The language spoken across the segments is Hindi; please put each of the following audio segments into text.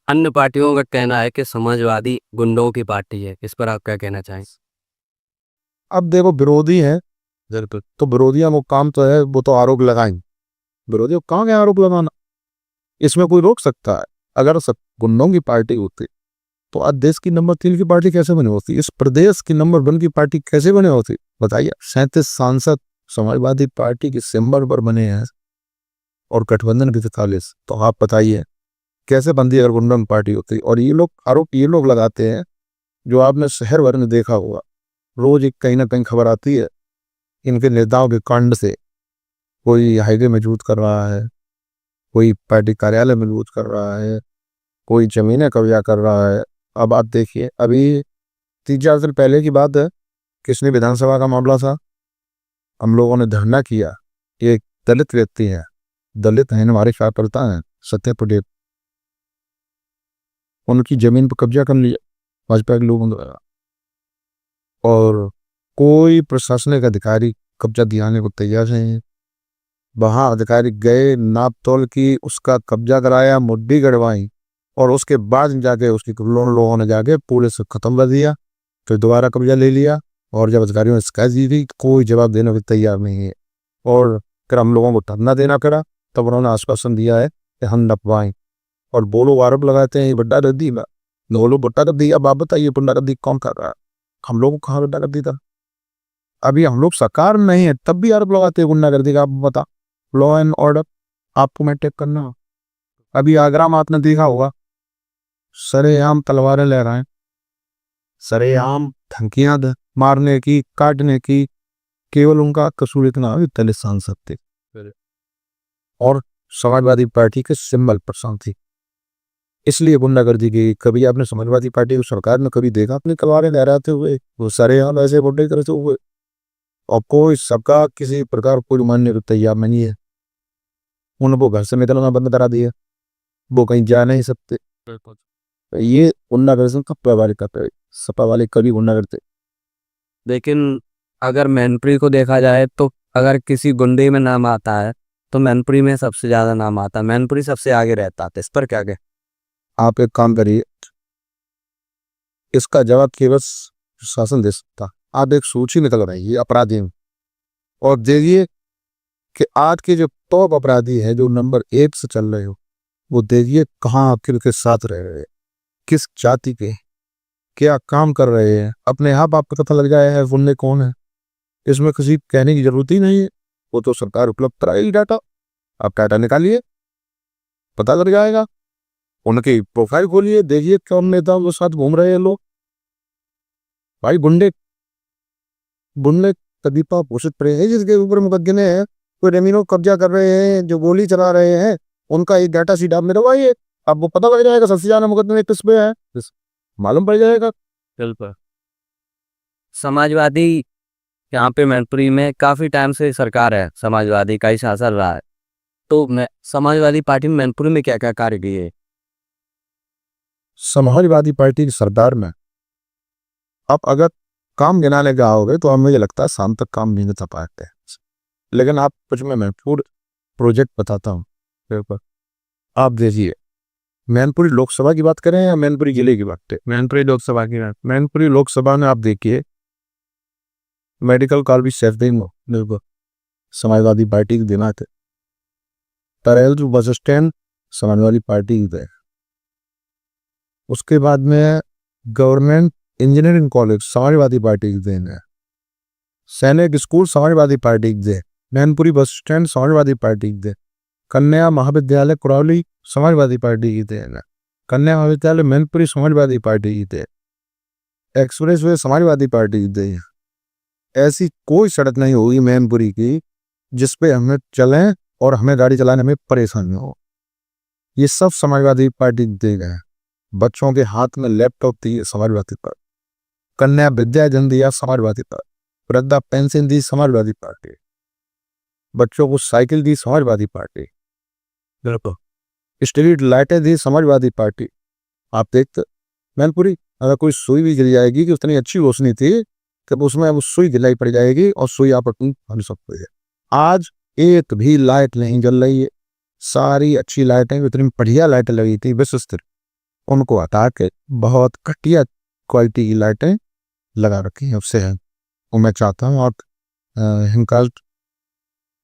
अन्य पार्टियों का कहना है कि समाजवादी गुंडों की पार्टी है। इस पर आप क्या कहना चाहें? अब देखो, विरोधी है तो विरोधियों को काम तो है, वो तो आरोप लगाएंगे। विरोधियों को कहाँ गया आरोप लगाना? इसमें कोई रोक सकता है? अगर सब गुंडों की पार्टी होती तो आज देश की नंबर 3 की पार्टी कैसे बनी होती, इस प्रदेश की नंबर 1 की पार्टी कैसे बनी होती? बताइए। 37 सांसद समाजवादी पार्टी के सिंबल पर बने हैं और गठबंधन भी 43। तो आप बताइए कैसे बनती अगर गुंडन पार्टी होती? और ये लोग आरोप ये लोग लगाते हैं, जो आपने शहर भर में देखा होगा, रोज एक कहीं ना कहीं खबर आती है इनके नेताओं के कांड से। कोई हाईवे मजबूत कर रहा है, कोई पार्टी कार्यालय मजबूत कर रहा है, कोई जमीनें कब्जा कर रहा है। अब आप देखिए, अभी 3-4 दिन पहले की बात है, किसने विधानसभा का मामला था, हम लोगों ने धरना किया। ये दलित व्यक्ति है, दलित हैं, हमारे कार्यकर्ता हैं, सत्य पटेल, उनकी जमीन पर कब्जा कर लिया भाजपा के लोगों द्वारा। और कोई प्रशासनिक अधिकारी कब्जा दिलाने को तैयार नहीं है। वहां अधिकारी गए, नाप तोल की, उसका कब्जा कराया, मुड्ढी गड़वाई, और उसके बाद जाके उसकी लोगों ने जाके पुलिस से खत्म कर दिया, फिर दोबारा कब्जा ले लिया। और जब अधिकारियों ने शिकायत दी थी, कोई जवाब देने को तैयार नहीं है। और फिर हम लोगों को धरना देना पड़ा। तब उन्होंने आश्वासन दिया है कि हम नपवाएं। और वो लोग आरोप लगाते हैं ये गुंडागर्दी में। वो लोग गुंडागर्दी, अब आप बताइए गुंडागर्दी कौन कर रहा है? हम लोगों को कहाँ गुंडागर्दी था? अभी हम लोग सरकार में नहीं है तब भी आरोप लगाते हैं गुंडागर्दी का। आप बता, लॉ एंड ऑर्डर आपको मेंटेन करना हो। अभी आगरा में आपने देखा होगा, सरेआम तलवारें लहराएं, सरेआम धमकियां मारने की, काटने की। केवल उनका कसूर इतना है, 43 सांसद थे और समाजवादी पार्टी के सिंबल पर थी, इसलिए गुंडागर्दी की। कभी आपने समाजवादी पार्टी को सरकार में कभी देखा अपनी तलवारें लहराते हुए, वो सारे ऐसे गुंडे करते हुए? और कोई सबका किसी प्रकार कोई मानने को तैयार नहीं है। उनको घर से निकलना बंद करा दिया, वो कहीं जा नहीं सकते। ये गुंडागर्दी कब प्रभावित करते हैं? सपा वाले कभी गुंडा करते? लेकिन अगर मैनपुरी को देखा जाए तो अगर किसी गुंडे में नाम आता है तो मैनपुरी में सबसे ज्यादा नाम आता है, मैनपुरी सबसे आगे रहता है। इस पर क्या कहें? आप एक काम करिए, इसका जवाब केवल शासन दे सकता। आप एक सूची निकल रही है अपराधी और देखिए कि आज के जो टॉप अपराधी है, जो नंबर 1 से चल रहे हो, वो देखिए कहाँ आखिर के साथ रह रहे हैं, किस जाति के, क्या काम कर रहे हैं। अपने आप आपको पता लग जाए है उनने कौन है। इसमें किसी कहने की जरूरत ही नहीं है, वो तो सरकार उपलब्ध कराएगी डाटा। आप डाटा निकालिए, पता लग जाएगा। उनकी प्रोफाइल खोलिए, देखिए कौन नेता के साथ घूम रहे हैं लोग। भाई गुंडे बुनले कदीपा घोषित पड़े हैं जिसके ऊपर मुकदमे हैं, कोई जमीनों को कब्जा कर रहे हैं, जो गोली चला रहे हैं, उनका एक डाटा शीट आप मेरे भाई, अब वो पता लग जाएगा सबसे ज्यादा मुकदमे किस पे है, मालूम पड़ जाएगा। बिल्कुल। समाजवादी यहाँ पे मैनपुरी में काफी टाइम से सरकार है, समाजवादी का ही शासन रहा है। तो मैं समाजवादी पार्टी में मैनपुरी में क्या क्या कार्य किए? समाजवादी पार्टी की सरकार में आप अगर काम गिनाने जाओगे तो मुझे लगता है शाम तक काम नहीं बता पाते हैं। लेकिन आप कुछ मैं महत्वपूर्ण प्रोजेक्ट बताता हूँ पेपर। आप देखिए, मैनपुरी लोकसभा की बात करें या मैनपुरी जिले की बात करें? मैनपुरी लोकसभा की बात, मैनपुरी लोकसभा में आप देखिए मेडिकल कॉलेज सैफदीन बिल्कुल समाजवादी पार्टी के दिमाग थे। तरेल जो बस स्टैंड समाजवादी पार्टी के थे। उसके बाद में government engineering college Samajwadi party के देन है। सैनिक स्कूल समाजवादी पार्टी के दे। Mainpuri bus stand Samajwadi party के दे। कन्या महाविद्यालय कुरौली समाजवादी पार्टी की देन है। कन्या महाविद्यालय मैनपुरी समाजवादी पार्टी की दे। एक्सप्रेस वे समाजवादी पार्टी की दे। ऐसी कोई सड़क नहीं होगी मैनपुरी की जिसपे हमें चलें और हमें गाड़ी चलाने में परेशानी हो। ये सब समाजवादी पार्टी दे गए। बच्चों के हाथ में लैपटॉप दी समाजवादी पार्टी। कन्या विद्या जन दिया समाजवादी पार्टी। वृद्धा पेंशन दी समाजवादी पार्टी। बच्चों को साइकिल दी समाजवादी पार्टी। बिल्कुल। स्ट्रीट लाइटें दी समाजवादी पार्टी। आप देखते मैनपुरी, अगर कोई सुई भी गिर जाएगी कि उतनी अच्छी रोशनी थी कि उसमें वो सुई गिलाई पड़ जाएगी और सुई आप बन सकते हैं। आज एक भी लाइट नहीं जल रही है। सारी अच्छी लाइटें, इतनी बढ़िया लाइटें लगी थी विश्व स्तर, उनको हटा के बहुत घटिया क्वालिटी की लाइटें लगा रखी हैं उससे है। और मैं चाहता हूँ आप हिमकाल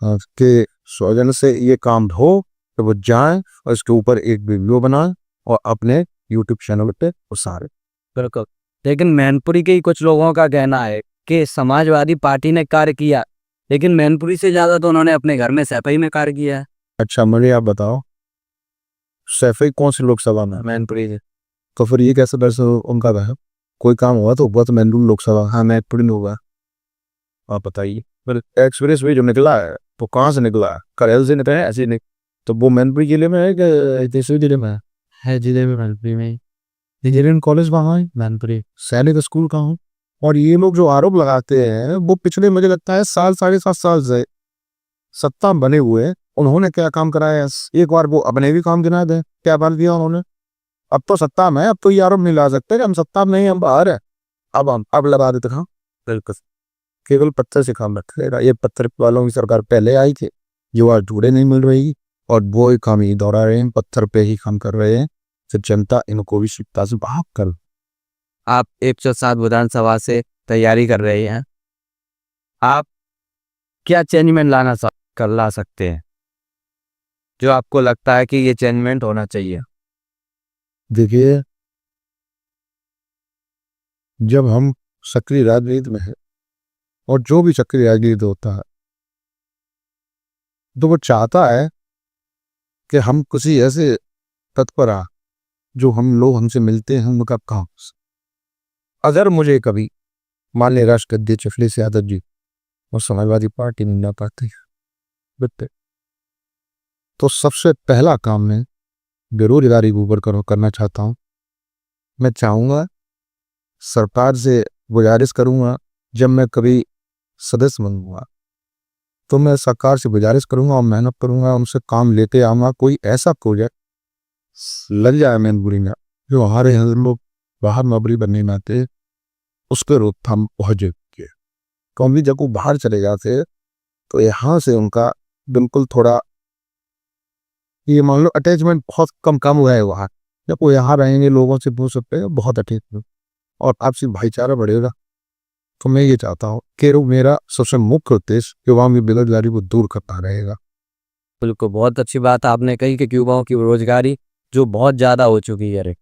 के सौजन्य से ये काम हो तो वो जाएं और इसके ऊपर एक वीडियो बनाएं और अपने यूट्यूब चैनल पे उतारें। बिल्कुल। लेकिन मैनपुरी के ही कुछ लोगों का कहना है कि समाजवादी पार्टी ने कार्य किया, लेकिन मैनपुरी से ज्यादा तो उन्होंने अपने घर में सफाई में कार्य किया है। अच्छा मुझे आप बताओ, सैफई कौन सी लोकसभा में? मैनपुरी से। तो फिर ये कैसे वैसे उनका है? कोई काम हुआ तो बहुत मैनपुरी लोकसभा, हाँ मैनपुरी में हुआ। आप बताइए, फिर एक्सप्रेस वे जो निकला है तो कहाँ से निकला है? करेल से निकला है? ऐसे नहीं तो वो मैनपुरी जिले में है कि देशवी जिले में है जिले में, मैनपुरी में। इंजीनियरिंग कॉलेज वहाँ है, मैनपुरी। सैनिक स्कूल कहाँ है? और ये लोग जो आरोप लगाते हैं वो पिछले मुझे लगता है साल 7.5 साल से सत्ता में बने हुए हैं। उन्होंने क्या काम कराया है? एक बार वो अपने भी काम गिना दें, क्या बात दिया उन्होंने? अब तो सत्ता में है, अब तो ये आरोप नहीं ला सकते कि हम सत्ता में नहीं, हम बाहर है। अब लगा देते कहाँ? बिल्कुल केवल पत्थर से काम रखेगा। ये पत्थर वालों की सरकार पहले आई थी, जो आज ढूंढे नहीं मिल रही और वो ही काम ही दोहरा रहे हैं, पत्थर पे ही काम कर रहे हैं। फिर जनता इनको भी सत्ता से भाग कर। आप 107 विधानसभा से तैयारी कर रहे हैं, आप क्या चेंजमेंट ला सकते हैं जो आपको लगता है कि ये चेंजमेंट होना चाहिए? देखिए, जब हम सक्रिय राजनीति में है और जो भी सक्रिय राजनीति होता है तो वो चाहता है कि हम किसी ऐसे तत्पर आ जो हम लोग हमसे मिलते हैं उनका काम। अगर मुझे कभी मान लिया राष्ट्र अध्यक्ष अखिलेश यादव जी और समाजवादी पार्टी में ना पाते तो सबसे पहला काम मैं बेरोजगारी को ऊपर करना चाहता हूँ। मैं चाहूँगा, सरकार से गुजारिश करूँगा, जब मैं कभी सदस्य बनूंगा तो मैं सरकार से गुजारिश करूँगा और मेहनत करूँगा, उनसे काम लेते आऊँगा। कोई ऐसा प्रोजेक्ट लग जाए मैनपुरी में जो हमारे हम लोग बाहर नौकरी बनने में आते उसके रोकथाम पहुँच जाती है। कभी जब वो बाहर चले जाते तो यहाँ से उनका बिल्कुल थोड़ा ये मान लो अटैचमेंट बहुत कम हुआ है वहाँ। जब वो यहाँ रहेंगे लोगों से पूछ सकते हैं, बहुत अटैचमेंट और आपसी भाईचारा बढ़ेगा। तो मैं ये चाहता हूँ कि मेरा सबसे मुख्य उद्देश्य युवाओं की बेरोजगारी को दूर करना रहेगा। बिल्कुल, बहुत अच्छी बात आपने कही कि युवाओं की बेरोजगारी जो बहुत ज़्यादा हो चुकी है,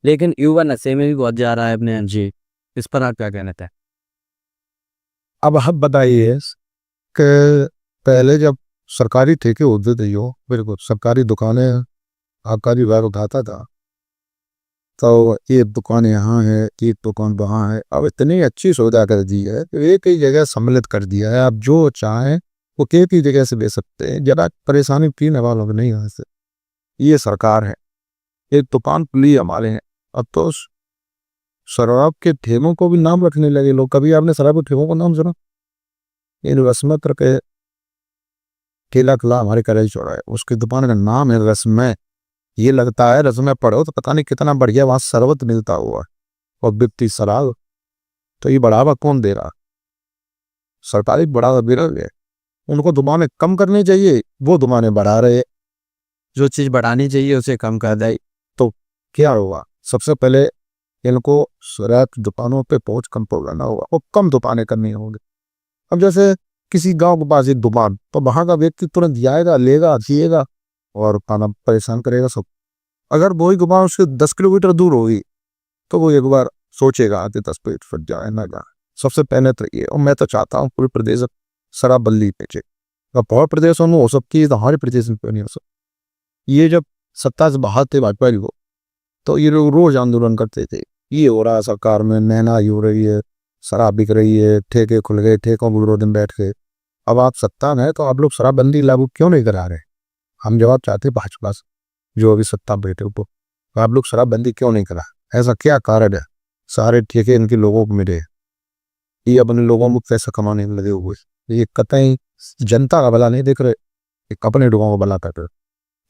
लेकिन युवा नशे में भी बहुत जा रहा है अपने। जी, इस पर आप क्या कहना चाहते हैं? अब आप बताइए कि पहले जब सरकारी ठेके होते थे, जो बिल्कुल सरकारी दुकानें आबकारी विभाग उठाता था, तो ये दुकान यहाँ है, एक दुकान वहाँ है। अब इतनी अच्छी सुविधा कर दी है कि एक ही जगह सम्मिलित कर दिया है। आप जो चाहें वो एक ही जगह से बेच सकते हैं, जरा परेशानी पीने वालों को नहीं है। ये सरकार है, एक दुकान खुली हमारे हैं। अब तो शराब के ठेलों को भी नाम रखने लगे लोग। कभी आपने शराब के ठेलों को नाम सुना? इन रस्मत के ठेला खुला हमारे करेल चौराहे, उसकी दुकान का नाम है रस्मय। ये लगता है रस्मय पढ़ो तो पता नहीं कितना बढ़िया वहां शरबत मिलता हुआ और बिकती शराब। तो ये बढ़ावा कौन दे रहा? सरकारी बढ़ावा दे रही है। उनको दुकानें कम करनी चाहिए, वो दुकानें बढ़ा रहे। जो चीज़ बढ़ानी चाहिए उसे कम कर दे तो क्या होगा? सबसे पहले इनको शराब की दुकानों पे पहुंच कम करना होगा और कम दुकानें करनी होंगी। अब जैसे किसी गांव के पास एक दुकान, तो वहां का व्यक्ति तुरंत जाएगा, लेगा, जिएगा और खाना परेशान करेगा सब। अगर वही दुकान उससे 10 किलोमीटर दूर होगी तो वो एक बार सोचेगा कि 10 पेट फट जाए ना जाए। सबसे पहले तो ये, और मैं तो चाहता हूँ पूरे प्रदेश शराबबंदी बेचे। अब बहुत प्रदेशों में हो सकती है तो हमारे प्रदेश में नहीं हो सकती। ये जब सत्ता से बाहर थे भाजपा जी को, तो ये लोग रोज आंदोलन करते थे, ये हो रहा है सरकार में, महंगाई हो रही है, शराब बिक रही है, ठेके खुल गए, ठेकों में विरोध में बैठ गए। अब आप सत्ता में है तो आप लोग शराबबंदी लागू क्यों नहीं करा रहे? हम जवाब चाहते भाजपा से, जो अभी सत्ता बैठे ऊपर, तो आप लोग शराबबंदी क्यों नहीं करा? ऐसा क्या कारण है? सारे ठेके इनके लोगों को मिले, ये अपने लोगों को पैसा कमाने में लगे हुए। ये कतई जनता का भला नहीं देख रहे, एक अपने लोगों को भला कर रहे।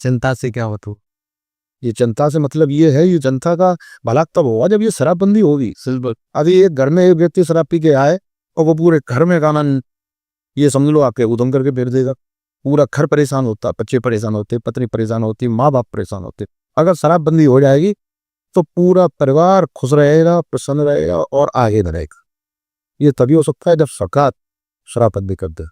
जनता से क्या हो तो? ये जनता से मतलब ये है, ये जनता का भला तब होगा जब ये शराबबंदी होगी। अभी एक घर में एक व्यक्ति शराब पी के आए और वो पूरे घर में गाना, ये समझ लो आपके उधम करके फेर देगा। पूरा घर परेशान होता, बच्चे परेशान होते, पत्नी परेशान होती, माँ बाप परेशान होते। अगर शराबबंदी हो जाएगी तो पूरा परिवार खुश रहेगा, प्रसन्न रहेगा और आगे बढ़ेगा। ये तभी हो सकता है जब सरकार शराफत भी कर दे।